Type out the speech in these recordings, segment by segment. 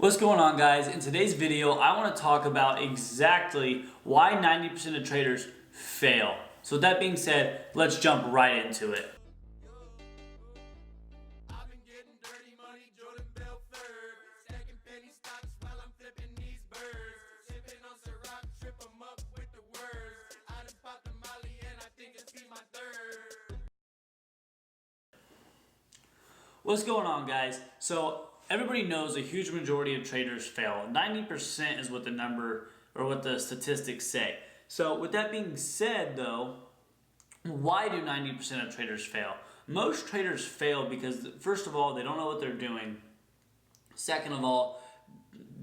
What's going on, guys? In today's video, I want to talk about exactly why 90% of traders fail. So with that being said, let's jump right into it. What's going on, guys? So everybody knows a huge majority of traders fail. 90% is what the number or what the statistics say. So with that being said, though, why do 90% of traders fail? Most traders fail because, first of all, they don't know what they're doing. Second of all,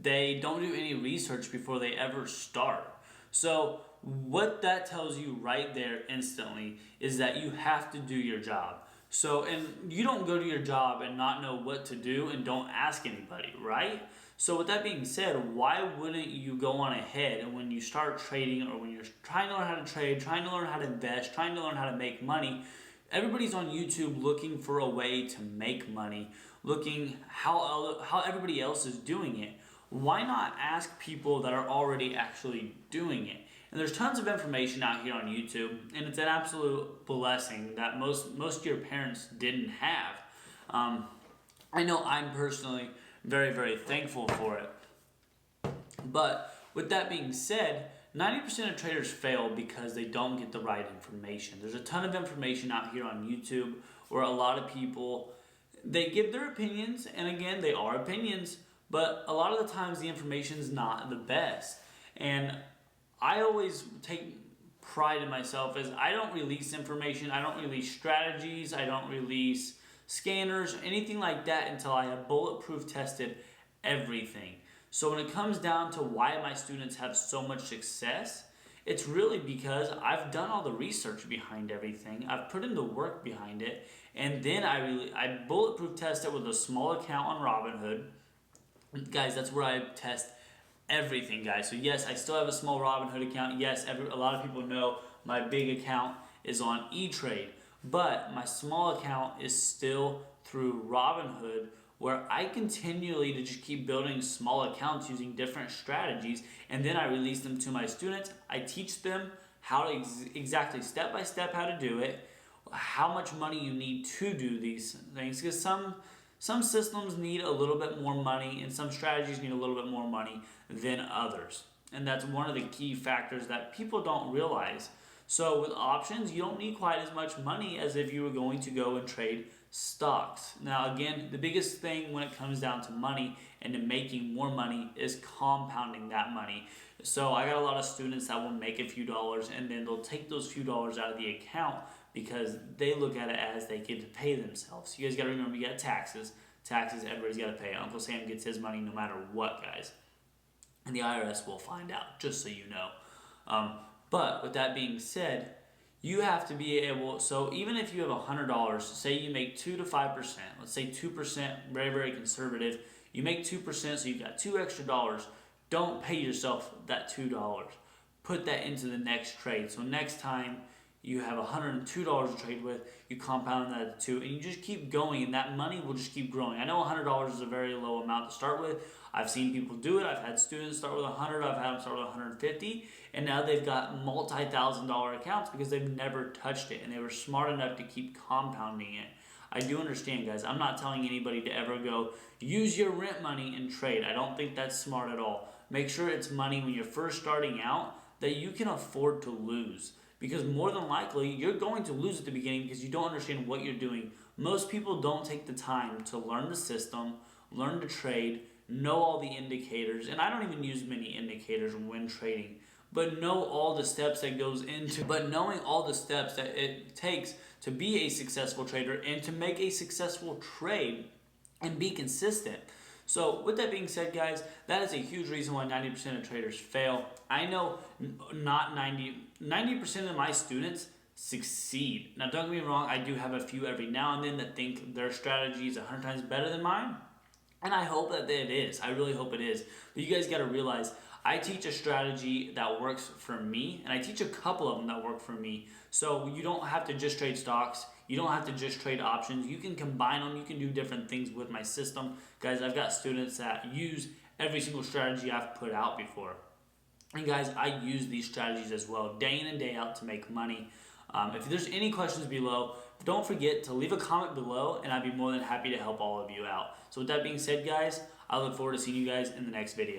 they don't do any research before they ever start. So what that tells you right there instantly is that you have to do your job. So, and you don't go to your job and not know what to do and don't ask anybody, right? So with that being said, why wouldn't you go on ahead and when you start trading or when you're trying to learn how to trade, trying to learn how to invest, trying to learn how to make money, everybody's on YouTube looking for a way to make money, looking how everybody else is doing it. Why not ask people that are already actually doing it? And there's tons of information out here on YouTube, and it's an absolute blessing that most of your parents didn't have. I know I'm personally very, very thankful for it. But with that being said, 90% of traders fail because they don't get the right information. There's a ton of information out here on YouTube where a lot of people, they give their opinions, and again, they are opinions, but a lot of the times the information is not the best. And I always take pride in myself as I don't release information, I don't release strategies, I don't release scanners, anything like that until I have bulletproof tested everything. So when it comes down to why my students have so much success, it's really because I've done all the research behind everything, I've put in the work behind it, and then I bulletproof test it with a small account on Robinhood. Guys, that's where I test everything, guys. So yes, I still have a small Robinhood account. Yes, a lot of people know my big account is on E-Trade, but my small account is still through Robinhood, where I continually to just keep building small accounts using different strategies, and then I release them to my students. I teach them how to exactly step by step how to do it, how much money you need to do these things, because some systems need a little bit more money and some strategies need a little bit more money than others. And that's one of the key factors that people don't realize. So with options, you don't need quite as much money as if you were going to go and trade stocks. Now again, the biggest thing when it comes down to money and to making more money is compounding that money. So I got a lot of students that will make a few dollars and then they'll take those few dollars out of the account because they look at it as they get to pay themselves. You guys got to remember, you got taxes. Taxes, everybody's got to pay. Uncle Sam gets his money no matter what, guys. And the IRS will find out, just so you know. But with that being said, you have to be able, so even if you have $100, say you make 2 to 5%, let's say 2%, very, very conservative, you make 2%, so you've got $2 extra. Don't pay yourself that $2. Put that into the next trade. So next time you have $102 to trade with, you compound that to 2, and you just keep going, and that money will just keep growing. I know $100 is a very low amount to start with. I've seen people do it. I've had students start with 100, I've had them start with 150, and now they've got multi-$1,000 accounts because they've never touched it, and they were smart enough to keep compounding it. I do understand, guys. I'm not telling anybody to ever go use your rent money and trade. I don't think that's smart at all. Make sure it's money when you're first starting out that you can afford to lose. Because more than likely, you're going to lose at the beginning because you don't understand what you're doing. Most people don't take the time to learn the system, learn to trade, know all the indicators, and I don't even use many indicators when trading, but know all the steps that goes into, but knowing all the steps that it takes to be a successful trader and to make a successful trade and be consistent. So with that being said, guys, that is a huge reason why 90% of traders fail. I know not 90% of my students succeed. Now don't get me wrong, I do have a few every now and then that think their strategy is 100 times better than mine. And I hope that it is. I really hope it is. But you guys got to realize, I teach a strategy that works for me, and I teach a couple of them that work for me. So you don't have to just trade stocks. You don't have to just trade options. You can combine them. You can do different things with my system. Guys, I've got students that use every single strategy I've put out before. And guys, I use these strategies as well, day in and day out, to make money. If there's any questions below, don't forget to leave a comment below, and I'd be more than happy to help all of you out. So with that being said, guys, I look forward to seeing you guys in the next video.